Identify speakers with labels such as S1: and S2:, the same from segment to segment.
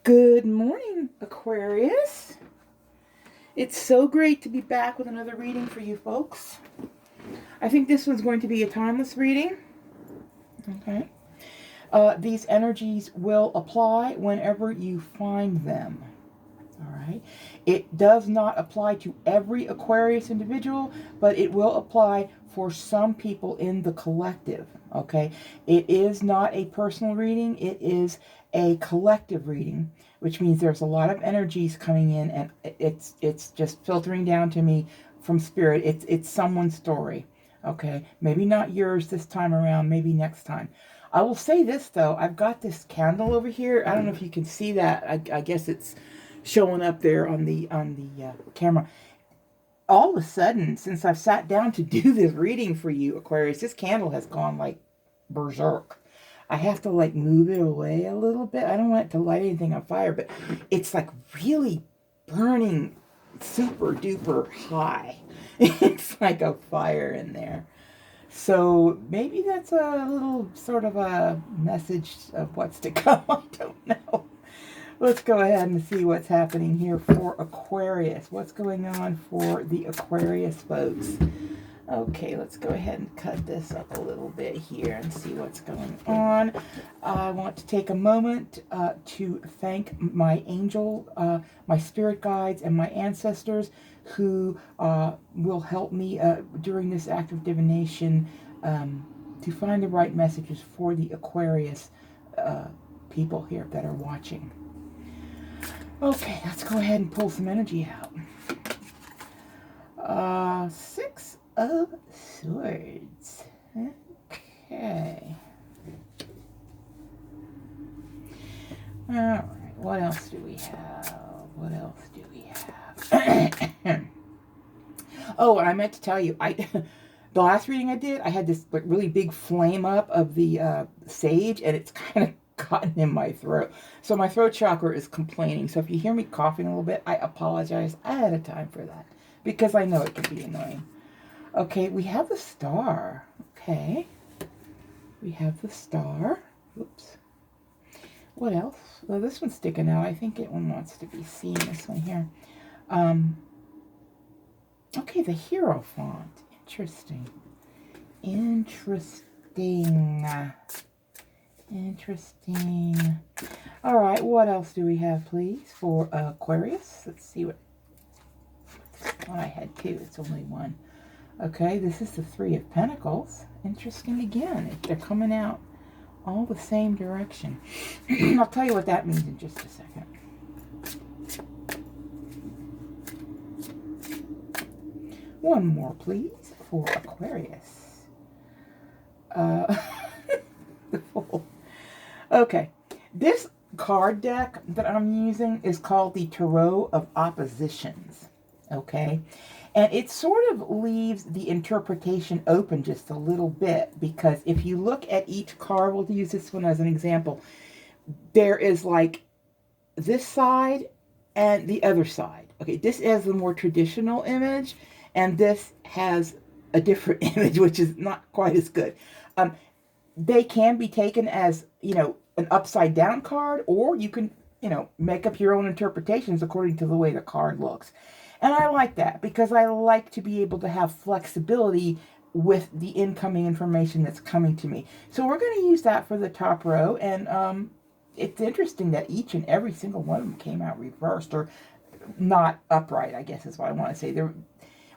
S1: Good morning, Aquarius. It's so great to be back with another reading for you folks. I think this one's going to be a timeless reading. Okay. These energies will apply whenever you find them. All right. It does not apply to every Aquarius individual, but it will apply for some people in the collective. Okay. It is not a personal reading. It is a collective reading, which means there's a lot of energies coming in, and it's just filtering down to me from spirit. It's someone's story. Okay. Maybe not yours this time around. Maybe next time. I will say this though. I've got this candle over here. I don't know if you can see that. I guess it's showing up there on the camera. All of a sudden, since I've sat down to do this reading for you, Aquarius, this candle has gone like berserk. I have to like move it away a little bit. I don't want it to light anything on fire, but it's like really burning super duper high. It's like a fire in there. So maybe that's a little sort of a message of what's to come. I don't know. Let's go ahead and see what's happening here for Aquarius. What's going on for the Aquarius folks? Okay, let's go ahead and cut this up a little bit here and see what's going on. I want to take a moment to thank my angel, my spirit guides, and my ancestors who will help me during this act of divination to find the right messages for the Aquarius people here that are watching. Okay, let's go ahead and pull some energy out. Six of Swords. Okay. Alright, what else do we have? What else do we have? Oh, and I meant to tell you, the last reading I did, I had this like really big flame up of the sage, and it's kind of gotten in my throat. So my throat chakra is complaining. So if you hear me coughing a little bit, I apologize ahead of time for that, because I know it can be annoying. Okay, we have the star. Okay. We have the star. Oops. What else? Well, this one's sticking out. I think it one wants to be seen, this one here. Okay, the Hierophant. Interesting. Interesting. All right, what else do we have, please, for Aquarius? Let's see what... Oh, I had two. It's only one. Okay, this is the Three of Pentacles. Interesting again. They're coming out all the same direction. I'll tell you what that means in just a second. One more, please, for Aquarius. Okay, this card deck that I'm using is called the Tarot of Oppositions. Okay, and it sort of leaves the interpretation open just a little bit, because if you look at each card, we'll use this one as an example, there is like this side and the other side. Okay, this is the more traditional image, and this has a different image, which is not quite as good. They can be taken as, an upside down card, or you can, make up your own interpretations according to the way the card looks. And I like that, because I like to be able to have flexibility with the incoming information that's coming to me. So we're going to use that for the top row. And it's interesting that each and every single one of them came out reversed, or not upright, I guess is what I want to say.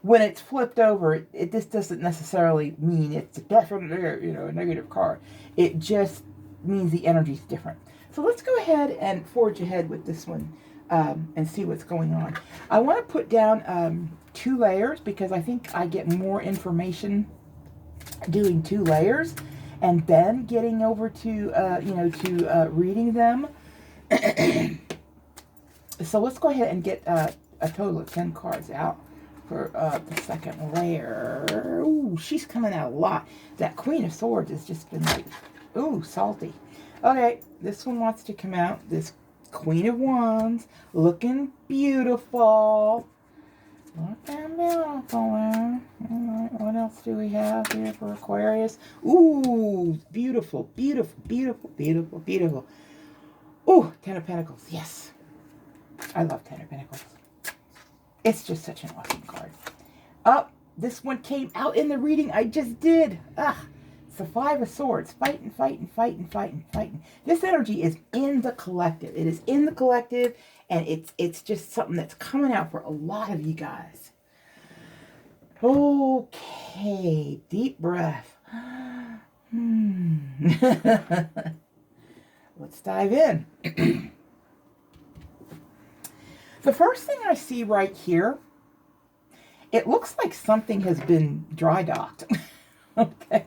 S1: When it's flipped over, this doesn't necessarily mean it's definitely, a negative card. It just means the energy's different. So let's go ahead and forge ahead with this one. And see what's going on. I want to put down 2 layers, because I think I get more information doing 2 layers and then getting over to reading them. So let's go ahead and get a total of 10 cards out for the second layer. Ooh, she's coming out a lot. That Queen of Swords has just been like, ooh, salty. Okay, this one wants to come out. This Queen of Wands, looking beautiful. Looking beautiful. All right, what else do we have here for Aquarius? Ooh, beautiful, beautiful, beautiful, beautiful, beautiful. Oh, Ten of Pentacles. Yes. I love Ten of Pentacles. It's just such an awesome card. Oh, this one came out in the reading I just did. It's the Five of Swords. Fighting, fighting, fighting, fighting, fighting. This energy is in the collective. It is in the collective, and it's just something that's coming out for a lot of you guys. Okay, deep breath. Let's dive in. The first thing I see right here, it looks like something has been dry docked. Okay.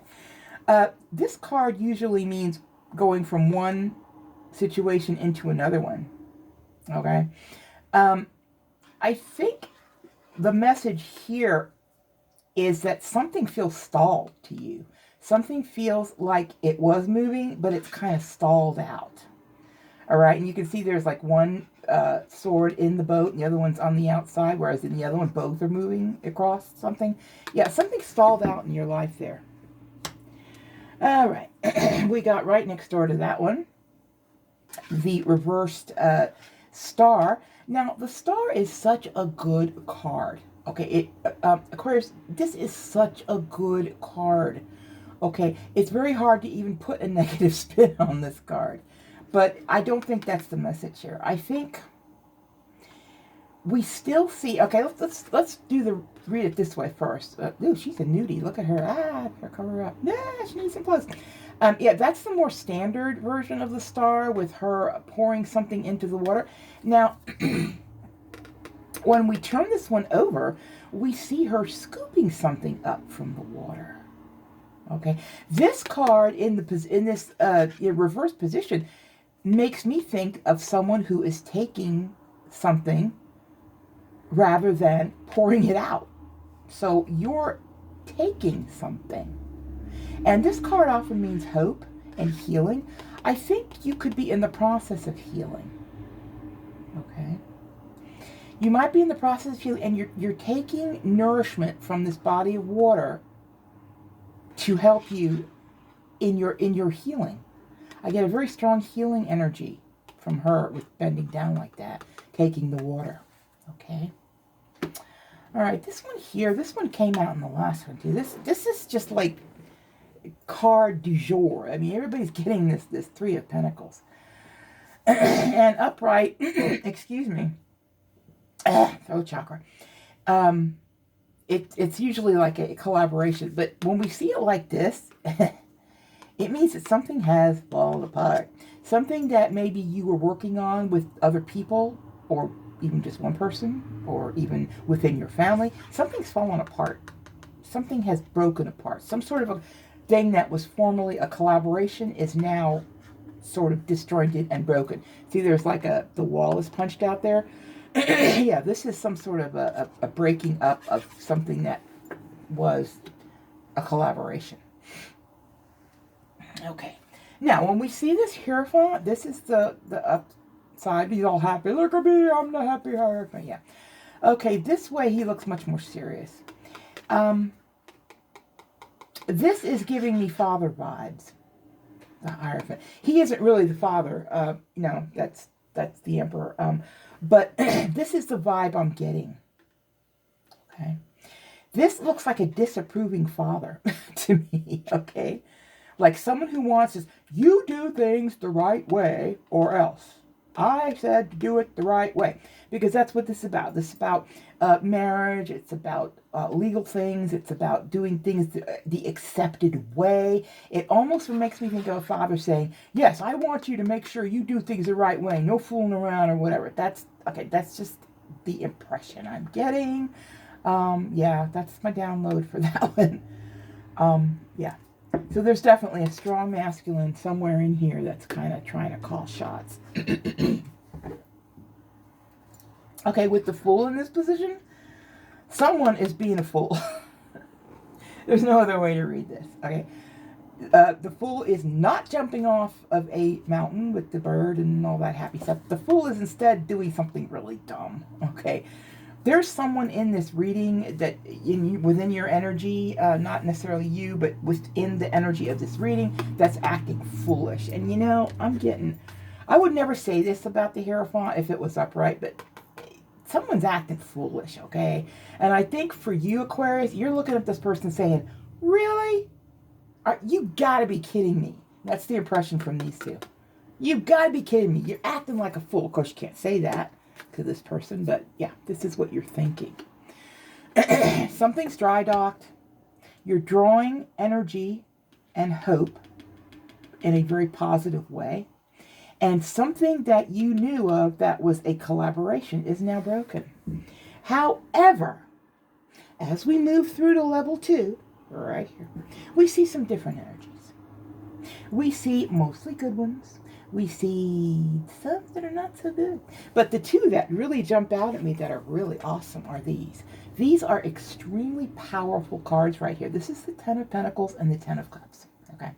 S1: This card usually means going from one situation into another one. Okay. I think the message here is that something feels stalled to you. Something feels like it was moving, but it's kind of stalled out. All right, and you can see there's like one sword in the boat, and the other one's on the outside, whereas in the other one, both are moving across something. Yeah, something stalled out in your life there. All right, we got right next door to that one, the reversed star. Now, the star is such a good card. Okay, Aquarius, this is such a good card. Okay, it's very hard to even put a negative spin on this card. But I don't think that's the message here. I think we still see... Okay, let's read it this way first. Ooh, she's a nudie. Look at her. Better cover her up. Yeah, she needs some clothes. Yeah, that's the more standard version of the star with her pouring something into the water. Now, when we turn this one over, we see her scooping something up from the water. Okay, this card in this reverse position makes me think of someone who is taking something rather than pouring it out. So you're taking something. And this card often means hope and healing. I think you could be in the process of healing. Okay. You might be in the process of healing, and you're taking nourishment from this body of water to help you in your healing. I get a very strong healing energy from her with bending down like that, taking the water. Okay. All right, this one here, this one came out in the last one too. This is just like card du jour. I mean, everybody's getting this Three of Pentacles. And upright, excuse me, throat chakra. It's usually like a collaboration, but when we see it like this, it means that something has fallen apart. Something that maybe you were working on with other people, or even just one person, or even within your family. Something's fallen apart. Something has broken apart. Some sort of a thing that was formerly a collaboration is now sort of disjointed and broken. See, there's like the wall is punched out there. Yeah, this is some sort of a breaking up of something that was a collaboration. Okay. Now, when we see this Hierophant, this is the upside. He's all happy. Look at me, I'm the happy Hierophant. Yeah. Okay, this way he looks much more serious. This is giving me father vibes. The Hierophant. He isn't really the father. No, that's the Emperor. But this is the vibe I'm getting. Okay. This looks like a disapproving father to me. Okay. Like someone who wants is, you do things the right way or else. I said to do it the right way. Because that's what this is about. This is about marriage. It's about legal things. It's about doing things the accepted way. It almost makes me think of a father saying, yes, I want you to make sure you do things the right way. No fooling around or whatever. That's just the impression I'm getting. Yeah, that's my download for that one. Yeah. So there's definitely a strong masculine somewhere in here that's kind of trying to call shots. Okay, with the Fool in this position, someone is being a fool. There's no other way to read this. Okay. The Fool is not jumping off of a mountain with the bird and all that happy stuff. The Fool is instead doing something really dumb. Okay. There's someone in this reading that within your energy, not necessarily you, but within the energy of this reading, that's acting foolish. And you know, I would never say this about the Hierophant if it was upright, but someone's acting foolish, okay? And I think for you, Aquarius, you're looking at this person saying, really? You gotta be kidding me. That's the impression from these two. You gotta be kidding me. You're acting like a fool. Of course, you can't say that to this person, but yeah, this is what you're thinking. Something's dry docked. You're drawing energy and hope in a very positive way. And something that you knew of that was a collaboration is now broken. However, as we move through to level 2, right here, we see some different energies. We see mostly good ones. We see some that are not so good. But the two that really jump out at me that are really awesome are these. These are extremely powerful cards right here. This is the Ten of Pentacles and the Ten of Cups. Okay.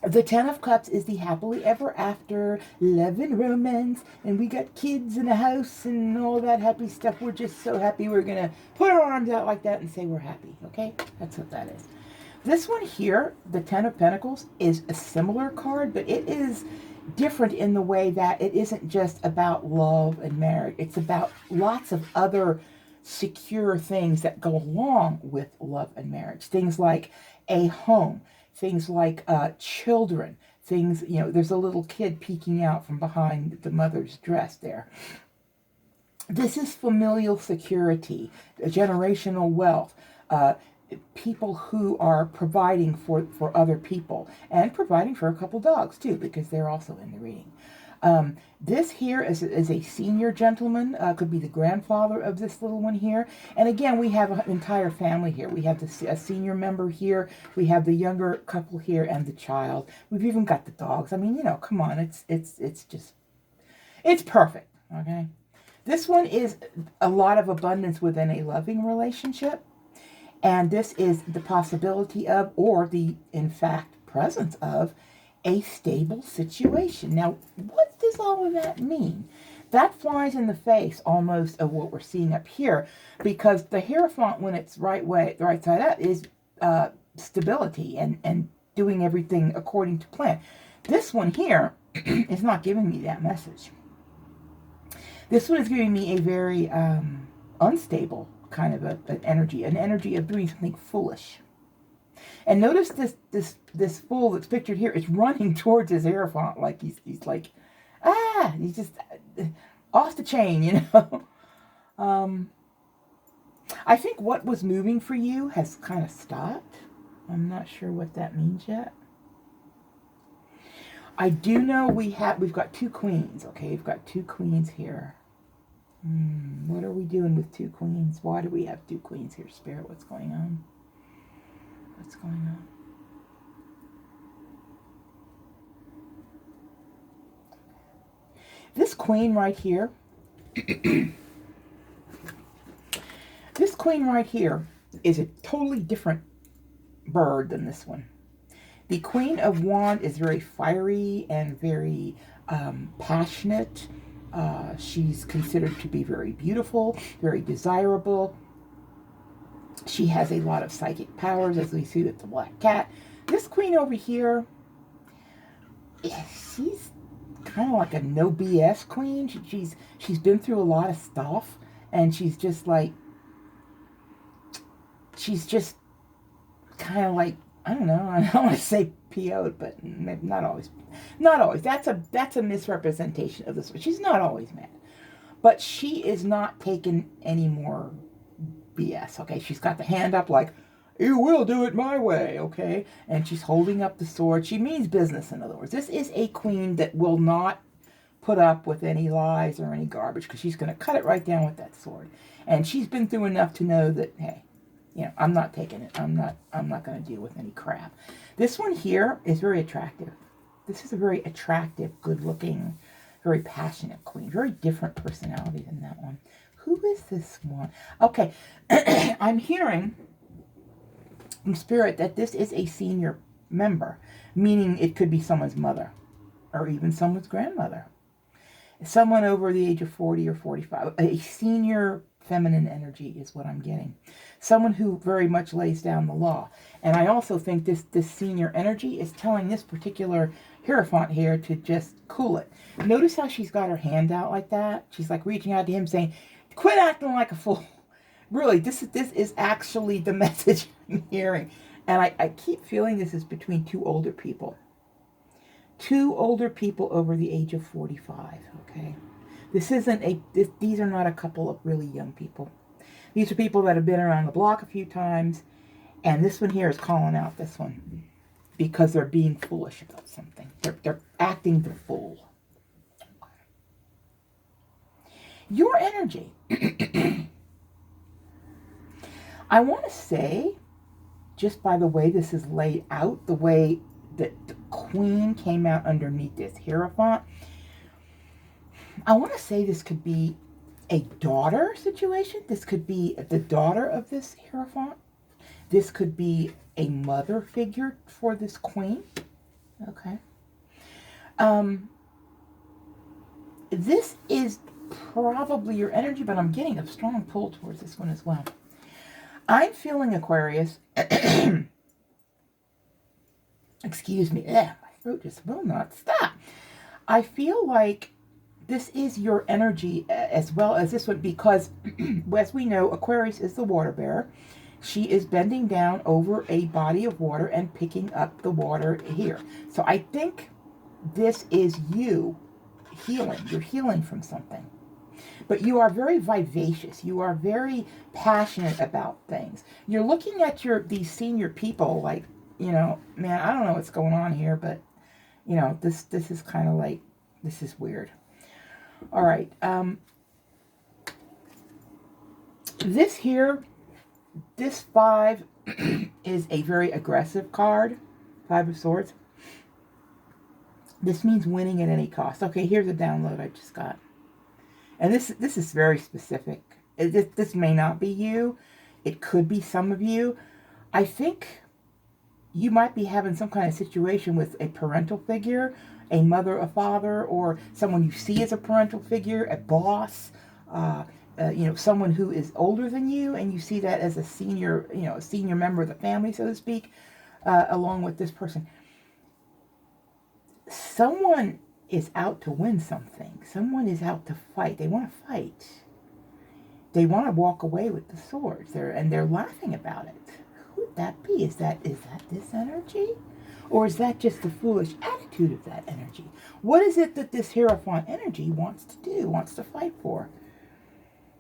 S1: The Ten of Cups is the happily ever after, love and romance, and we got kids in the house and all that happy stuff. We're just so happy we're going to put our arms out like that and say we're happy, okay? That's what that is. This one here, the Ten of Pentacles, is a similar card, but it is different in the way that it isn't just about love and marriage. It's about lots of other secure things that go along with love and marriage. Things like a home. Things like children, things, you know, there's a little kid peeking out from behind the mother's dress there. This is familial security, generational wealth, people who are providing for other people and providing for a couple dogs too, because they're also in the reading. This here is a senior gentleman, could be the grandfather of this little one here. And again, we have an entire family here. We have a senior member here. We have the younger couple here and the child. We've even got the dogs. I mean, you know, come on. It's just, it's perfect. Okay. This one is a lot of abundance within a loving relationship. And this is the possibility of, or the, in fact, presence of, a stable situation. Now, what does all of that mean? That flies in the face almost of what we're seeing up here, because the Hierophant, when it's the right side up, is stability and doing everything according to plan. This one here is not giving me that message. This one is giving me a very unstable kind of an energy of doing something foolish. And notice this fool that's pictured here is running towards his Hierophant like he's like, he's just off the chain, you know. I think what was moving for you has kind of stopped. I'm not sure what that means yet. I do know we've got 2 queens, okay? We've got 2 queens here. What are we doing with 2 queens? Why do we have 2 queens here, Spirit? What's going on? What's going on? This queen right here, this queen right here is a totally different bird than this one. The Queen of Wands is very fiery and very passionate. She's considered to be very beautiful, very desirable. She has a lot of psychic powers, as we see with the black cat. This queen over here, she's kind of like a no BS queen. She's been through a lot of stuff, and she's just kind of like, I don't know. I don't want to say PO'd, but maybe not always. Not always. That's a misrepresentation of this. She's not always mad, but she is not taking any more BS, okay? She's got the hand up like, you will do it my way, okay? And she's holding up the sword. She means business, in other words. This is a queen that will not put up with any lies or any garbage, because she's going to cut it right down with that sword. And she's been through enough to know that, hey, you know, I'm not taking it. I'm not going to deal with any crap. This one here is very attractive. This is a very attractive, good-looking, very passionate queen. Very different personality than that one. Who is this one? Okay, I'm hearing from Spirit that this is a senior member, meaning it could be someone's mother or even someone's grandmother. Someone over the age of 40 or 45. A senior feminine energy is what I'm getting. Someone who very much lays down the law. And I also think this senior energy is telling this particular Hierophant here to just cool it. Notice how she's got her hand out like that? She's like reaching out to him saying, quit acting like a fool. Really, this is actually the message I'm hearing. And I keep feeling this is between two older people. Two older people over the age of 45, okay? These are not a couple of really young people. These are people that have been around the block a few times, and this one here is calling out this one because they're being foolish about something. They're acting the fool. Your energy. I want to say, just by the way this is laid out, the way that the Queen came out underneath this Hierophant, I want to say this could be a daughter situation. This could be the daughter of this Hierophant. This could be a mother figure for this Queen. Okay. This is probably your energy, but I'm getting a strong pull towards this one as well. I'm feeling, Aquarius, excuse me, my throat just will not stop. I feel like this is your energy as well as this one because, as we know, Aquarius is the water bearer. She is bending down over a body of water and picking up the water here. So I think this is you healing. You're healing from something. But you are very vivacious. You are very passionate about things. You're looking at these senior people like, man, I don't know what's going on here, but, this is kind of like, this is weird. All right. This here, this 5 is a very aggressive card. 5 of Swords. This means winning at any cost. Okay, here's a download I just got. And this is very specific. This may not be you. It could be some of you. I think you might be having some kind of situation with a parental figure, a mother, a father, or someone you see as a parental figure, a boss, someone who is older than you, and you see that as a senior member of the family, so to speak, along with this person. Someone is out to win something. Someone is out to fight. They want to fight. They want to walk away with the swords. They're laughing about it. Who would that be? Is that this energy? Or is that just the foolish attitude of that energy? What is it that this Hierophant energy wants to do, wants to fight for?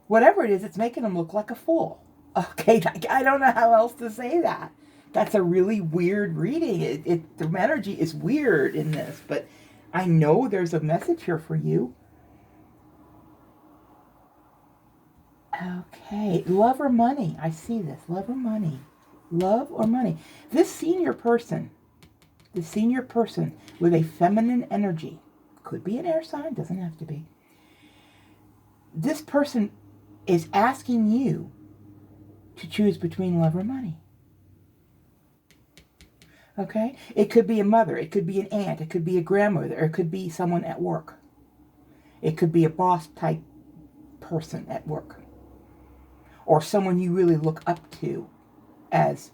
S1: Whatever it is, it's making them look like a fool. Okay, I don't know how else to say that. That's a really weird reading. The energy is weird in this, but I know there's a message here for you. Okay, love or money. I see this. Love or money. Love or money. This senior person with a feminine energy, could be an air sign, doesn't have to be. This person is asking you to choose between love or money. Okay? It could be a mother. It could be an aunt. It could be a grandmother. Or it could be someone at work. It could be a boss type person at work. Or someone you really look up to as,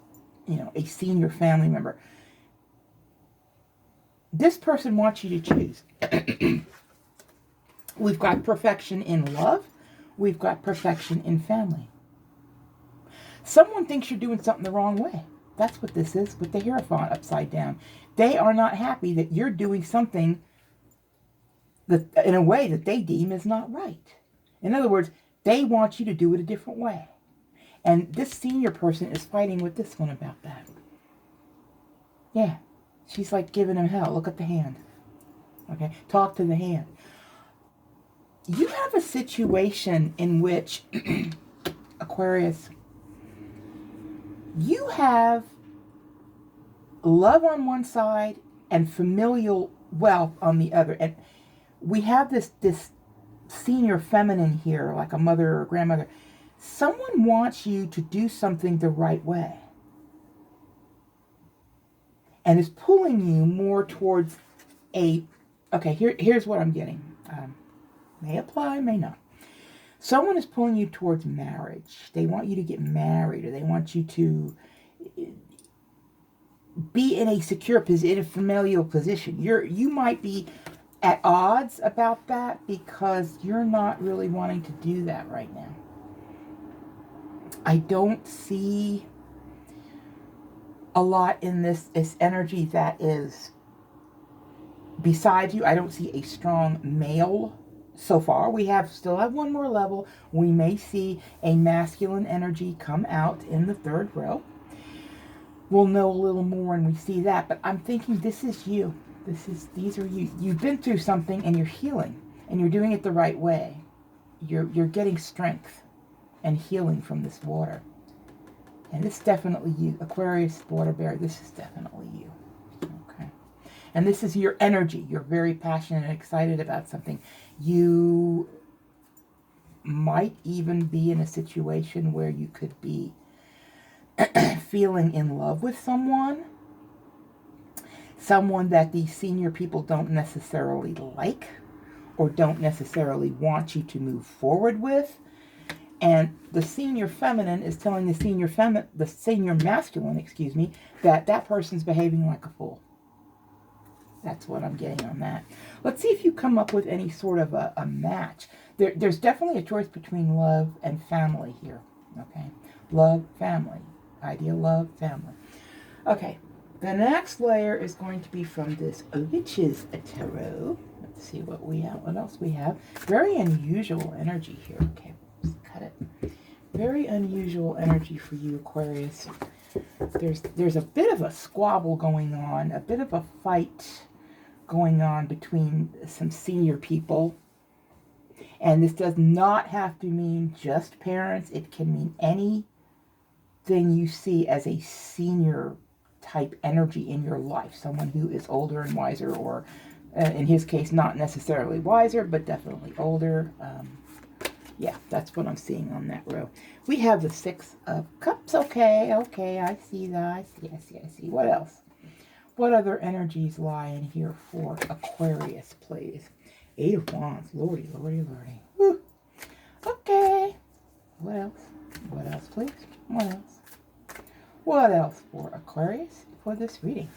S1: a senior family member. This person wants you to choose. We've got perfection in love. We've got perfection in family. Someone thinks you're doing something the wrong way. That's what this is with the Hierophant upside down. They are not happy that you're doing something that, in a way that they deem is not right. In other words, they want you to do it a different way. And this senior person is fighting with this one about that. Yeah. She's like giving him hell. Look at the hand. Okay. Talk to the hand. You have a situation in which, Aquarius, you have love on one side and familial wealth on the other. And we have this senior feminine here, like a mother or grandmother. Someone wants you to do something the right way. And is pulling you more towards here's what I'm getting. May apply, may not. Someone is pulling you towards marriage. They want you to get married, or they want you to be in a secure position, in a familial position. You might be at odds about that because you're not really wanting to do that right now. I don't see a lot in this energy that is beside you. I don't see a strong male so far. We still have one more level. We may see a masculine energy come out in the third row. We'll know a little more when we see that, but I'm thinking this is you. These are you. You've been through something and you're healing, and you're doing it the right way. You're getting strength and healing from this water. And this is definitely you. Aquarius, water bear, this is definitely you. Okay. And this is your energy. You're very passionate and excited about something. You might even be in a situation where you could be feeling in love with someone that these senior people don't necessarily like or don't necessarily want you to move forward with. And the senior feminine is telling the senior masculine, that person's behaving like a fool. That's what I'm getting on that. Let's see if you come up with any sort of a match. There's definitely a choice between love and family here. Okay, love, family. Idea, love, family. Okay, the next layer is going to be from this Witch's Tarot. Let's see what we have. What else we have? Very unusual energy here. Okay, let's cut it. Very unusual energy for you, Aquarius. There's a bit of a squabble going on, a bit of a fight going on between some senior people. And this does not have to mean just parents. It can mean anything you see as a senior type energy in your life. Someone who is older and wiser, or in his case, not necessarily wiser, but definitely older. Yeah, that's what I'm seeing on that row. We have the Six of Cups. Okay, I see that. I see. What else? What other energies lie in here for Aquarius, please? Eight of Wands. Lordy. Woo. Okay. What else? What else, please? What else? What else for Aquarius for this reading?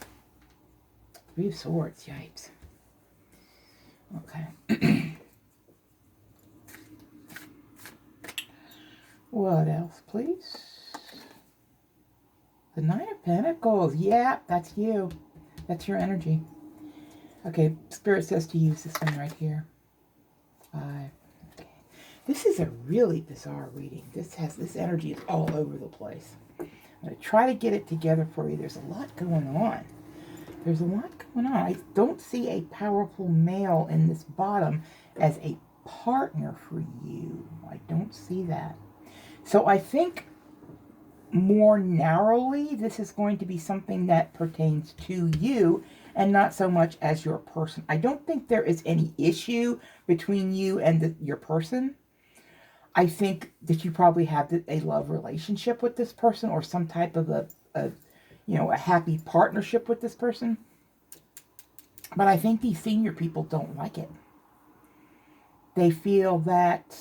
S1: Three of Swords. Yipes. Okay. What else, please? The Nine of Pentacles. Yeah, that's you. That's your energy. Okay, Spirit says to use this one right here. 5. Okay. This is a really bizarre reading. This energy is all over the place. I'm going to try to get it together for you. There's a lot going on. I don't see a powerful male in this bottom as a partner for you. I don't see that. So I think more narrowly, this is going to be something that pertains to you and not so much as your person. I don't think there is any issue between you and your person. I think that you probably have a love relationship with this person, or some type of a happy partnership with this person. But I think these senior people don't like it. They feel that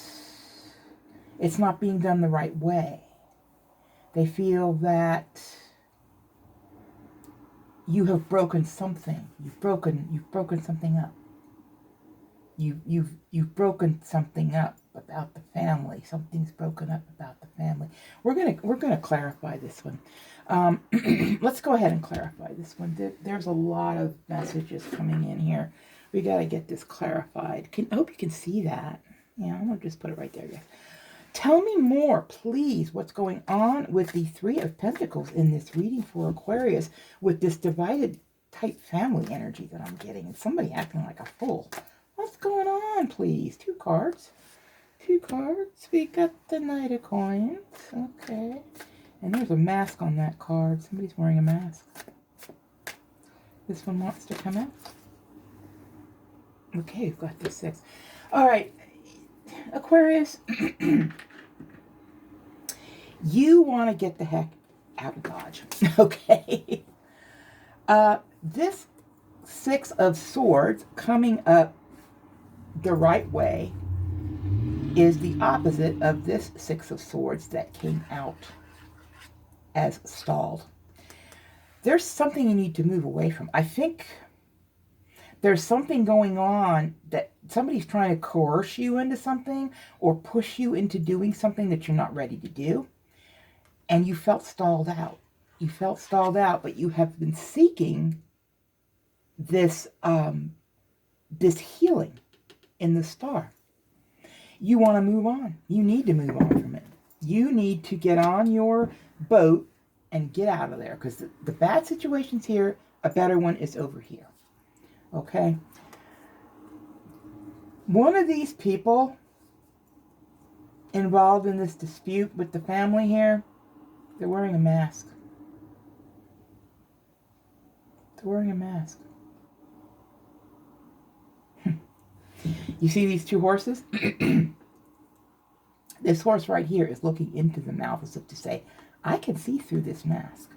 S1: it's not being done the right way. They feel that you have broken something. You've broken something up. You've broken something up about the family. Something's broken up about the family. We're gonna clarify this one. Let's go ahead and clarify this one. There's a lot of messages coming in here. We got to get this clarified. I hope you can see that. Yeah, I'm gonna just put it right there, guys. Tell me more, please, what's going on with the Three of Pentacles in this reading for Aquarius with this divided type family energy that I'm getting, and somebody acting like a fool. What's going on, please? Two cards. We got the Knight of Coins. Okay. And there's a mask on that card. Somebody's wearing a mask. This one wants to come out. Okay, we've got the 6. All right. Aquarius, you want to get the heck out of Dodge, okay? This 6 of Swords coming up the right way is the opposite of this 6 of Swords that came out as stalled. there's something you need to move away from. I think there's something going on that somebody's trying to coerce you into something or push you into doing something that you're not ready to do. And you felt stalled out. You felt stalled out, but you have been seeking this this healing in the star. You want to move on. You need to move on from it. You need to get on your boat and get out of there, because the bad situation's here. A better one is over here. Okay? One of these people involved in this dispute with the family here, they're wearing a mask. They're wearing a mask. You see these two horses? This horse right here is looking into the mouth as if to say, I can see through this mask.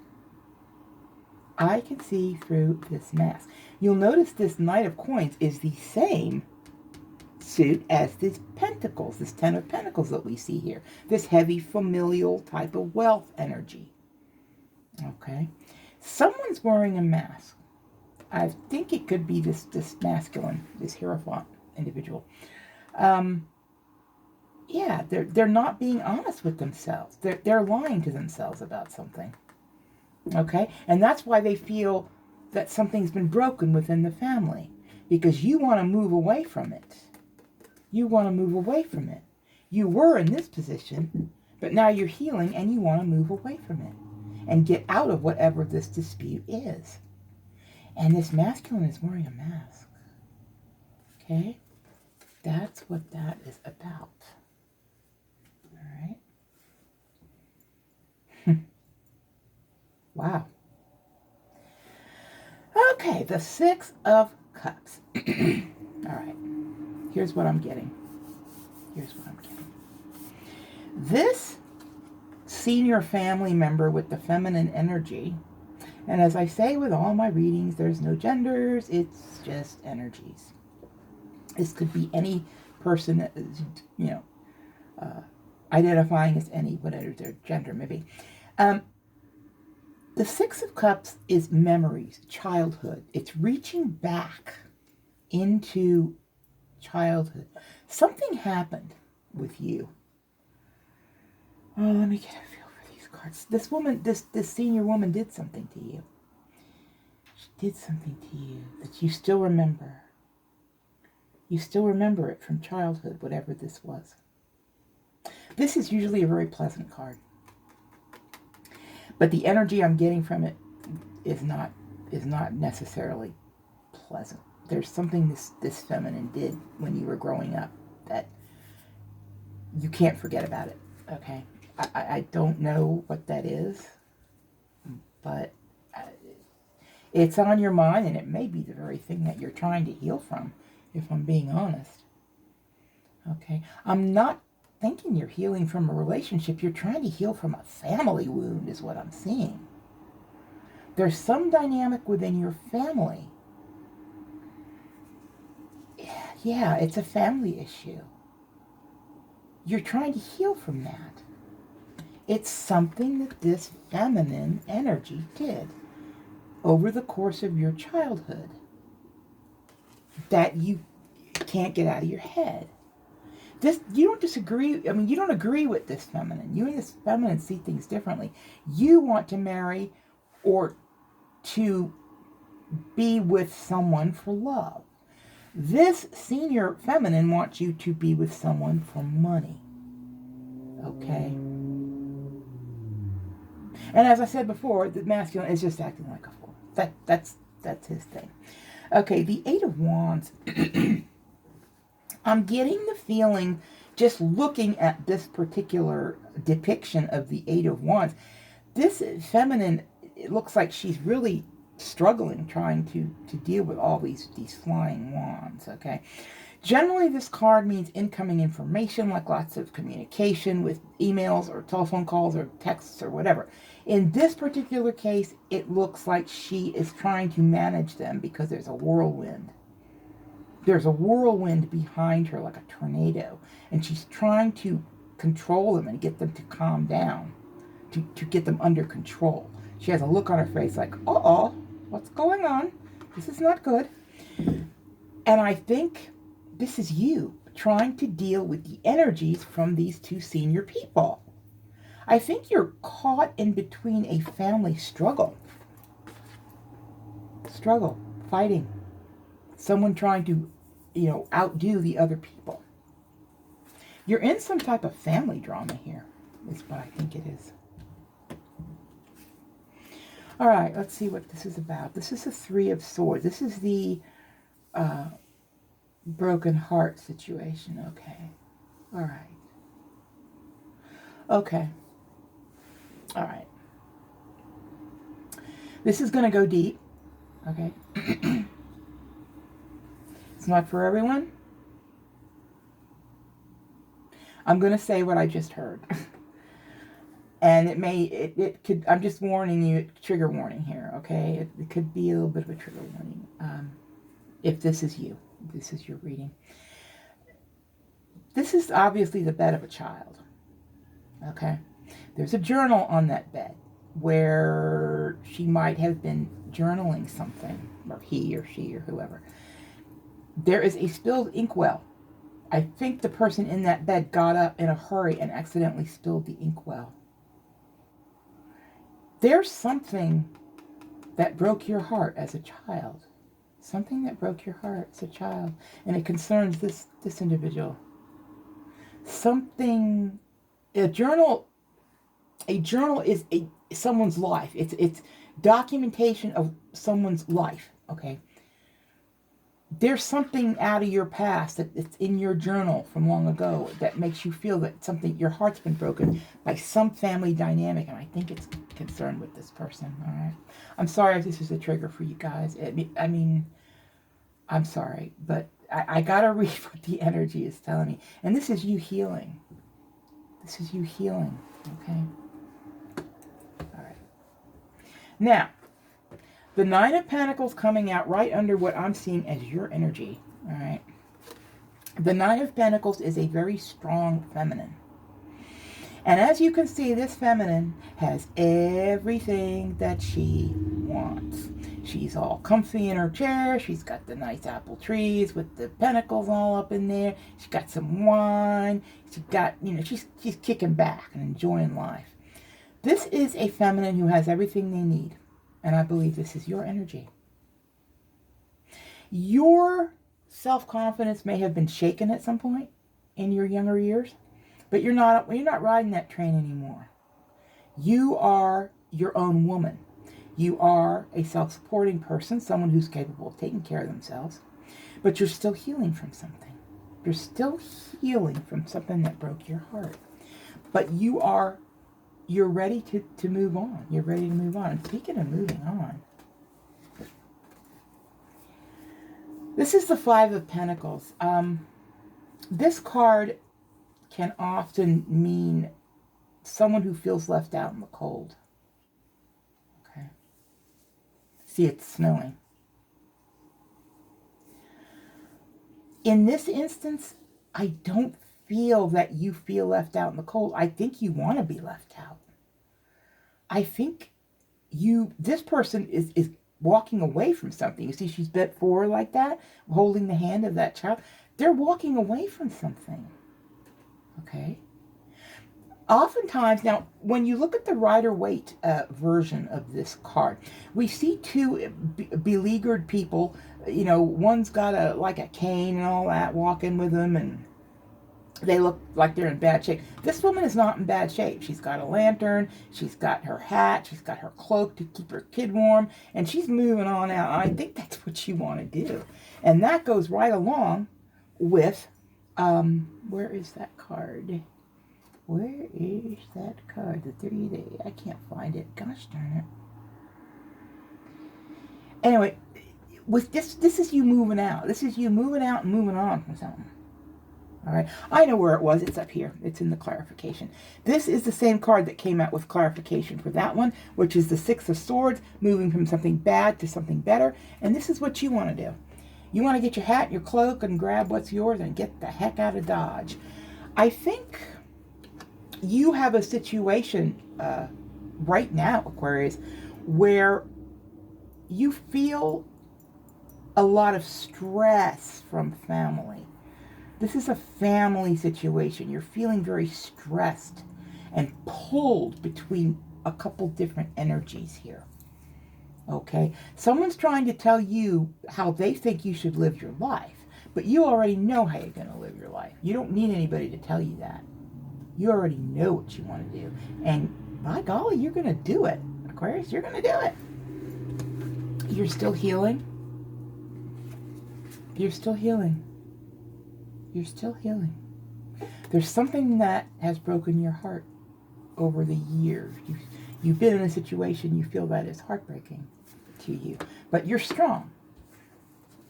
S1: I can see through this mask. You'll notice this Knight of Coins is the same suit as this Pentacles, this Ten of Pentacles that we see here. This heavy familial type of wealth energy. Okay? Someone's wearing a mask. I think it could be this masculine, this Hierophant individual. Yeah, they're not being honest with themselves. They're lying to themselves about something. Okay? And that's why they feel that something's been broken within the family. Because you want to move away from it. You want to move away from it. You were in this position, but now you're healing and you want to move away from it. And get out of whatever this dispute is. And this masculine is wearing a mask. Okay? That's what that is about. All right? Wow. Okay, the Six of Cups. All right. Here's what I'm getting. Here's what I'm getting. This senior family member with the feminine energy, and as I say with all my readings, there's no genders, it's just energies. This could be any person that is, identifying as any, whatever their gender may be. The Six of Cups is memories, childhood. It's reaching back into childhood. Something happened with you. Oh, let me get a feel for these cards. This woman, this senior woman did something to you. She did something to you that you still remember. You still remember it from childhood, whatever this was. This is usually a very pleasant card. But the energy I'm getting from it is not necessarily pleasant. There's something this feminine did when you were growing up that you can't forget about it, okay? I don't know what that is, but it's on your mind, and it may be the very thing that you're trying to heal from, if I'm being honest. Okay? I'm not thinking you're healing from a relationship. You're trying to heal from a family wound is what I'm seeing. There's some dynamic within your family. Yeah, it's a family issue. You're trying to heal from that. It's something that this feminine energy did over the course of your childhood that you can't get out of your head. You don't disagree. I mean, you don't agree with this feminine. You and this feminine see things differently. You want to marry or to be with someone for love. This senior feminine wants you to be with someone for money. Okay? And as I said before, the masculine is just acting like a fool. That's his thing. Okay, the Eight of Wands. I'm getting the feeling, just looking at this particular depiction of the Eight of Wands, this feminine, it looks like she's really struggling trying to deal with all these flying wands, okay? Generally, this card means incoming information, like lots of communication with emails or telephone calls or texts or whatever. In this particular case, it looks like she is trying to manage them because there's a whirlwind. There's a whirlwind behind her like a tornado, and she's trying to control them and get them to calm down, to get them under control. She has a look on her face like, uh-oh, what's going on? This is not good. And I think this is you trying to deal with the energies from these two senior people. I think you're caught in between a family struggle. Fighting. Someone trying to, outdo the other people. You're in some type of family drama here, is what I think it is. All right, let's see what this is about. This is the Three of Swords. This is the broken heart situation. Okay. All right. Okay. All right. This is going to go deep. Okay. It's not for everyone. I'm going to say what I just heard. And it could, I'm just warning you, trigger warning here, okay? It could be a little bit of a trigger warning. If this is you, this is your reading. This is obviously the bed of a child, okay? There's a journal on that bed where she might have been journaling something, or he or she or whoever. There is a spilled inkwell. I think the person in that bed got up in a hurry and accidentally spilled the inkwell. There's something that broke your heart as a child. Something that broke your heart as a child. And it concerns this individual. Something, a journal is someone's life. It's documentation of someone's life, okay? There's something out of your past that's in your journal from long ago that makes you feel that your heart's been broken by some family dynamic, and I think it's concerned with this person, all right? I'm sorry if this is a trigger for you guys. I mean, I'm sorry, but I gotta read what the energy is telling me. And this is you healing. This is you healing, okay? All right. Now, the Nine of Pentacles coming out right under what I'm seeing as your energy, all right? The Nine of Pentacles is a very strong feminine. And as you can see, this feminine has everything that she wants. She's all comfy in her chair. She's got the nice apple trees with the pentacles all up in there. She's got some wine. She's got, she's kicking back and enjoying life. This is a feminine who has everything they need. And I believe this is your energy. Your self-confidence may have been shaken at some point in your younger years, but you're not riding that train anymore. You are your own woman. You are a self-supporting person, someone who's capable of taking care of themselves, but you're still healing from something. You're still healing from something that broke your heart. But you're ready to move on. You're ready to move on. And speaking of moving on, this is the Five of Pentacles. This card can often mean someone who feels left out in the cold. Okay. See, it's snowing. In this instance, I don't feel that you feel left out in the cold. I think you want to be left out. I think this person is walking away from something. You see, she's bent forward like that, holding the hand of that child. They're walking away from something. Okay? Oftentimes, now, when you look at the Rider-Waite version of this card, we see two beleaguered people. One's got a cane and all that, walking with them, and they look like they're in bad shape. This woman is not in bad shape. She's got a lantern, she's got her hat, she's got her cloak to keep her kid warm, and she's moving on out. I think that's what you want to do. And that goes right along with, where is that card? Where is that card? The 3-day. I can't find it. Gosh darn it. Anyway, with this is you moving out. This is you moving out and moving on from something. All right. I know where it was. It's up here. It's in the clarification. This is the same card that came out with clarification for that one, which is the Six of Swords, moving from something bad to something better. And this is what you want to do. You want to get your hat, your cloak, and grab what's yours and get the heck out of Dodge. I think you have a situation right now, Aquarius, where you feel a lot of stress from family. This is a family situation. You're feeling very stressed and pulled between a couple different energies here. Okay? Someone's trying to tell you how they think you should live your life, but you already know how you're going to live your life. You don't need anybody to tell you that. You already know what you want to do. And by golly, you're going to do it. Aquarius, you're going to do it. You're still healing. You're still healing. You're still healing. There's something that has broken your heart over the years. You've been in a situation you feel that is heartbreaking to you. But you're strong.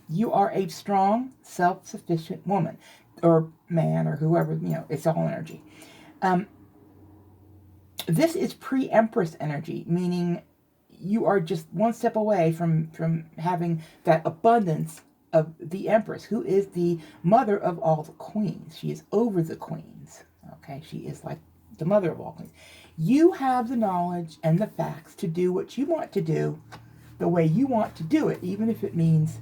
S1: You are a strong, self-sufficient woman. Or man, or whoever, it's all energy. This is pre-Empress energy, meaning you are just one step away from having that abundance of the Empress, who is the mother of all the queens. She is over the queens. Okay, she is like the mother of all queens. You have the knowledge and the facts to do what you want to do the way you want to do it, even if it means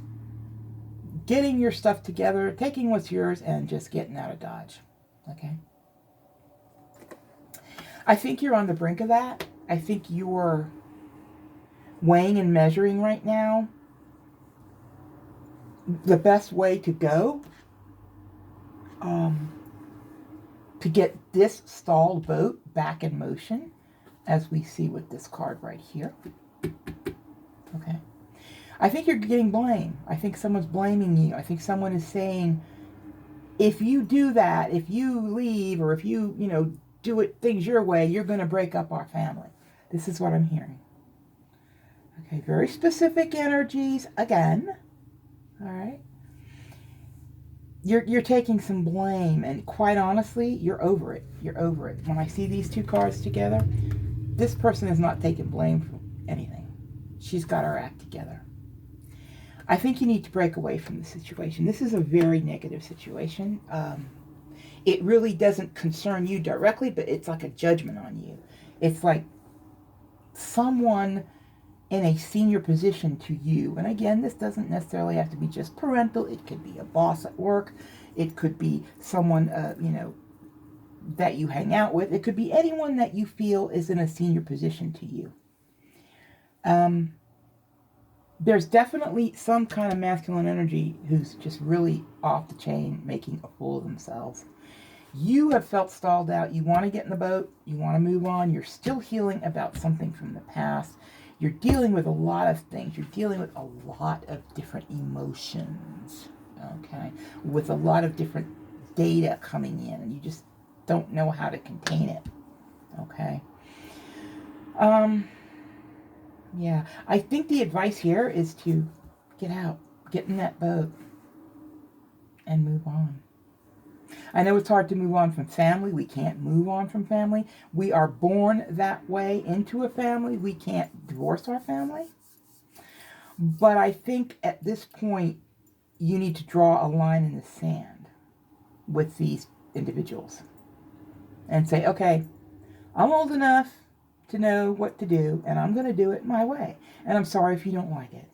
S1: getting your stuff together, taking what's yours, and just getting out of Dodge. Okay? I think you're on the brink of that. I think you're weighing and measuring right now the best way to go to get this stalled boat back in motion, as we see with this card right here. Okay. I think you're getting blamed. I think someone's blaming you. I think someone is saying, if you do that, if you leave, or if you, do things your way, you're going to break up our family. This is what I'm hearing. Okay, very specific energies again. All right. You're taking some blame, and quite honestly, you're over it. You're over it. When I see these two cards together, this person is not taking blame for anything. She's got her act together. I think you need to break away from the situation. This is a very negative situation. It really doesn't concern you directly, but it's like a judgment on you. It's like someone in a senior position to you. And again, this doesn't necessarily have to be just parental. It could be a boss at work. It could be someone, that you hang out with. It could be anyone that you feel is in a senior position to you. There's definitely some kind of masculine energy who's just really off the chain, making a fool of themselves. You have felt stalled out. You want to get in the boat. You want to move on. You're still healing about something from the past. You're dealing with a lot of things. You're dealing with a lot of different emotions, okay? With a lot of different data coming in, and you just don't know how to contain it, okay? Yeah, I think the advice here is to get out, get in that boat, and move on. I know it's hard to move on from family. We can't move on from family. We are born that way into a family. We can't divorce our family. But I think at this point, you need to draw a line in the sand with these individuals and say, okay, I'm old enough to know what to do, and I'm going to do it my way. And I'm sorry if you don't like it.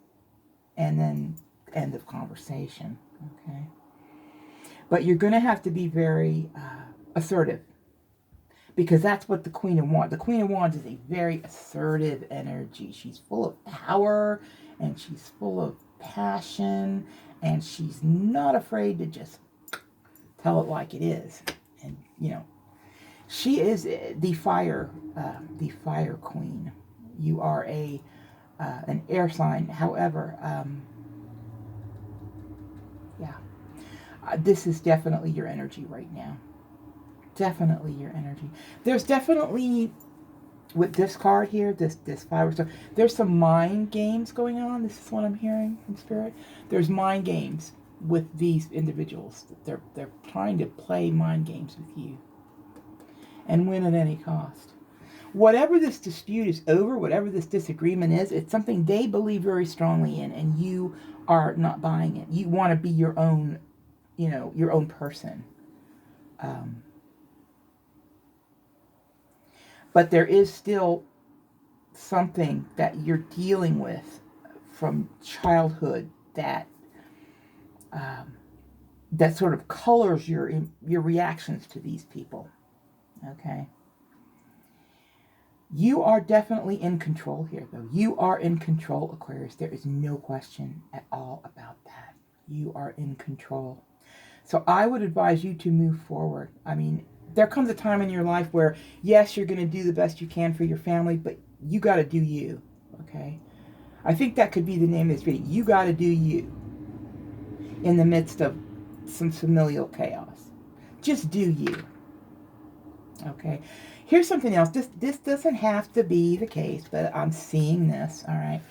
S1: And then end of conversation, okay? But you're going to have to be very assertive, because that's what the Queen of Wands. The Queen of Wands is a very assertive energy. She's full of power, and she's full of passion, and she's not afraid to just tell it like it is. And, she is the fire queen. You are an air sign. However, this is definitely your energy right now. Definitely your energy. There's definitely, with this card here, this fire star, there's some mind games going on. This is what I'm hearing from Spirit. There's mind games with these individuals. They're trying to play mind games with you and win at any cost. Whatever this dispute is over, whatever this disagreement is, it's something they believe very strongly in, and you are not buying it. You want to be your own, your own person. But there is still something that you're dealing with from childhood that that sort of colors your reactions to these people. Okay. You are definitely in control here, though. You are in control, Aquarius. There is no question at all about that. You are in control. So I would advise you to move forward. I mean, there comes a time in your life where, yes, you're going to do the best you can for your family, but you got to do you, okay? I think that could be the name of this video. You got to do you in the midst of some familial chaos. Just do you, okay? Here's something else. This doesn't have to be the case, but I'm seeing this, all right?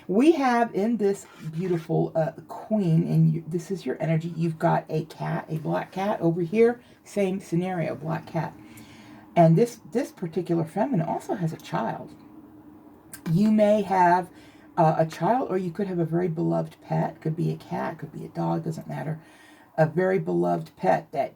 S1: We have in this beautiful queen, and this is your energy. You've got a cat, a black cat over here. Same scenario, black cat. And this particular feminine also has a child. You may have a child, or you could have a very beloved pet. Could be a cat, could be a dog, doesn't matter. A very beloved pet that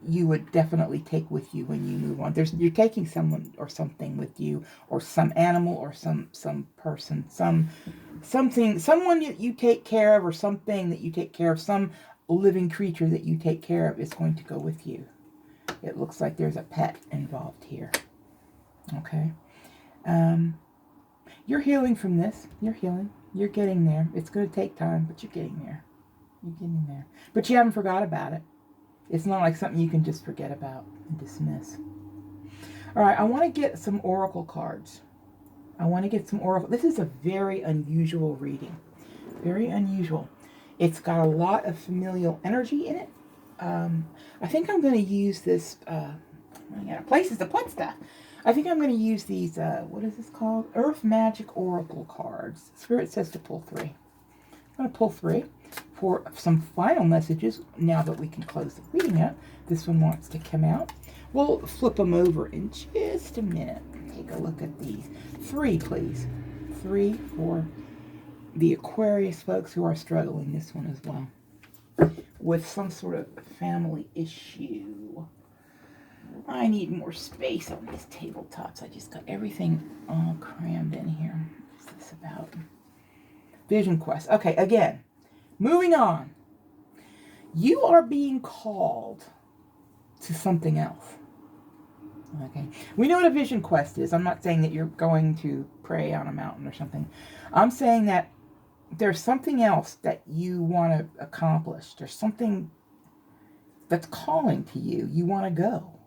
S1: you would definitely take with you when you move on. You're taking someone or something with you, or some animal, or some person, something, someone that you take care of, or something that you take care of, some living creature that you take care of is going to go with you. It looks like there's a pet involved here. Okay. You're healing from this. You're healing. You're getting there. It's going to take time, but you're getting there. You're getting there. But you haven't forgot about it. It's not like something you can just forget about and dismiss. All right, I want to get some oracle cards. I want to get some oracle. This is a very unusual reading. Very unusual. It's got a lot of familial energy in it. I think I'm going to use this. I got places to put stuff. I think I'm going to use these, what is this called? Earth Magic Oracle cards. Spirit says to pull 3. I'm going to pull 3 for some final messages now that we can close the reading up. This one wants to come out. We'll flip them over in just a minute. Take a look at these. 3, please. 3 for the Aquarius folks who are struggling, this one as well, with some sort of family issue. I need more space on these tabletops. I just got everything all crammed in here. What's this about? Vision Quest. Okay, again, moving on. You are being called to something else. Okay. We know what a vision quest is. I'm not saying that you're going to pray on a mountain or something. I'm saying that there's something else that you want to accomplish. There's something that's calling to you. You want to go.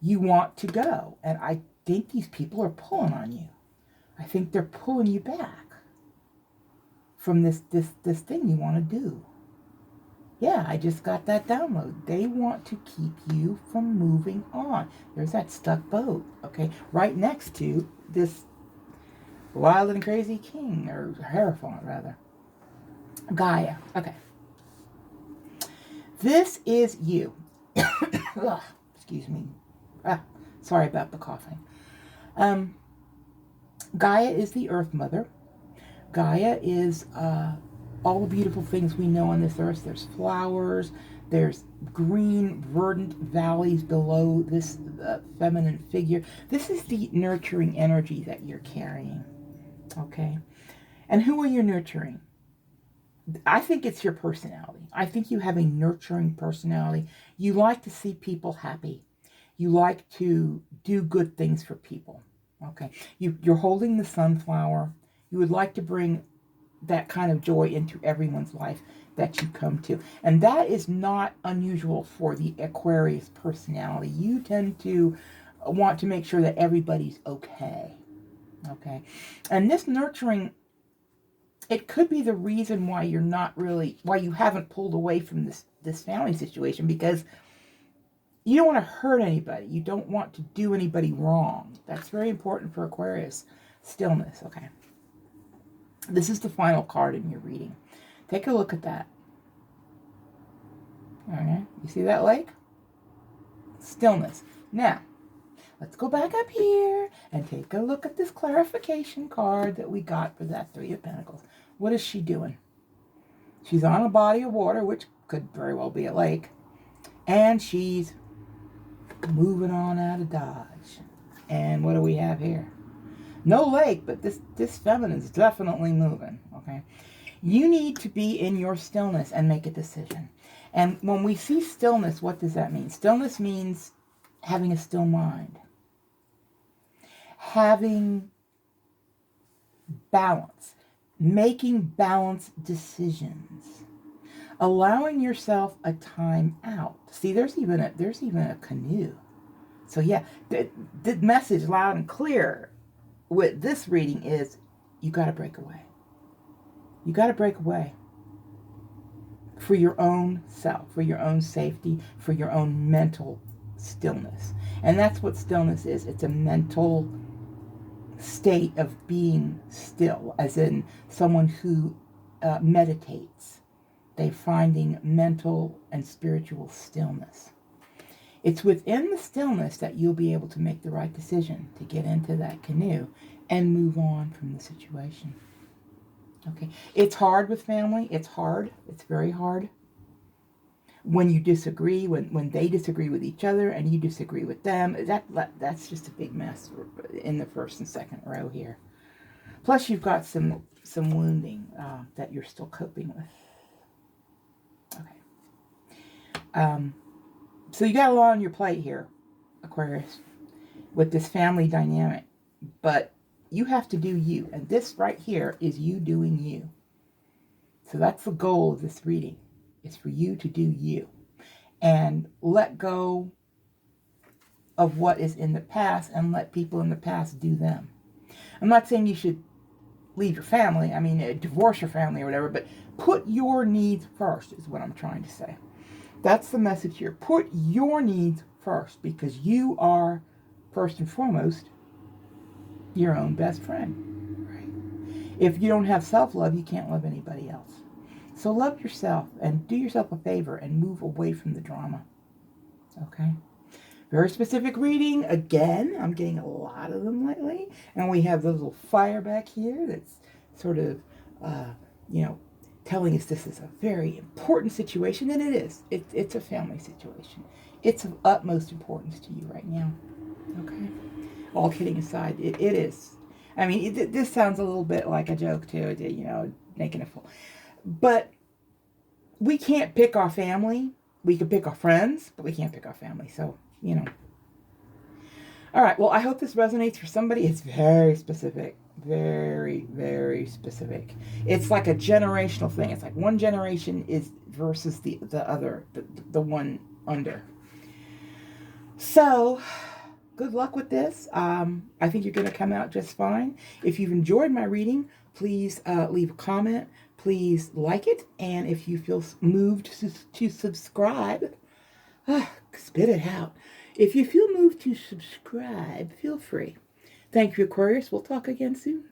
S1: You want to go. And I think these people are pulling on you. I think they're pulling you back from this thing you want to do. Yeah, I just got that download. They want to keep you from moving on. There's that stuck boat, okay? Right next to this wild and crazy king, or Hierophant, rather. Gaia, okay. This is you. Ugh, excuse me. Sorry about the coughing. Gaia is the Earth Mother. Gaia is all the beautiful things we know on this earth. There's flowers, there's green, verdant valleys below this feminine figure. This is the nurturing energy that you're carrying, okay? And who are you nurturing? I think it's your personality. I think you have a nurturing personality. You like to see people happy. You like to do good things for people, okay? You're holding the sunflower. You would like to bring that kind of joy into everyone's life that you come to. And that is not unusual for the Aquarius personality. You tend to want to make sure that everybody's okay. Okay. And this nurturing, it could be the reason why you're not really, why you haven't pulled away from this family situation, because you don't want to hurt anybody. You don't want to do anybody wrong. That's very important for Aquarius. Stillness. Okay. This is the final card in your reading. Take a look at that. All right. You see that lake? Stillness. Now, let's go back up here and take a look at this clarification card that we got for that 3 of Pentacles. What is she doing? She's on a body of water, which could very well be a lake. And she's moving on out of Dodge. And what do we have here? No lake, but this feminine's definitely moving, okay? You need to be in your stillness and make a decision. And when we see stillness, what does that mean? Stillness means having a still mind. Having balance. Making balanced decisions. Allowing yourself a time out. See, there's even a canoe. So yeah, the message loud and clear with this reading is you got to break away. You got to break away for your own self, for your own safety, for your own mental stillness. And that's what stillness is. It's a mental state of being still, as in someone who meditates. They're finding mental and spiritual stillness. It's within the stillness that you'll be able to make the right decision to get into that canoe and move on from the situation. Okay. It's hard with family. It's hard. It's very hard. When you disagree, when they disagree with each other and you disagree with them, that's just a big mess in the first and second row here. Plus, you've got some wounding that you're still coping with. Okay. So you got a lot on your plate here, Aquarius, with this family dynamic. But you have to do you. And this right here is you doing you. So that's the goal of this reading. It's for you to do you. And let go of what is in the past and let people in the past do them. I'm not saying you should leave your family. I mean, divorce your family or whatever. But put your needs first is what I'm trying to say. That's the message here. Put your needs first because you are, first and foremost, your own best friend. Right? If you don't have self-love, you can't love anybody else. So love yourself and do yourself a favor and move away from the drama. Okay? Very specific reading. Again, I'm getting a lot of them lately. And we have the little fire back here that's sort of, telling us this is a very important situation. And it is. It's a family situation. It's of utmost importance to you right now. Okay? All kidding aside, it is. I mean, this sounds a little bit like a joke too, making a fool. But we can't pick our family. We can pick our friends, but we can't pick our family. So, All right, well, I hope this resonates for somebody. It's very specific. Very, very specific. It's like a generational thing. It's like one generation is versus the other, the one under. So, good luck with this. I think you're going to come out just fine. If you've enjoyed my reading, please leave a comment. Please like it. And if you feel moved to subscribe, spit it out. If you feel moved to subscribe, feel free. Thank you, Aquarius. We'll talk again soon.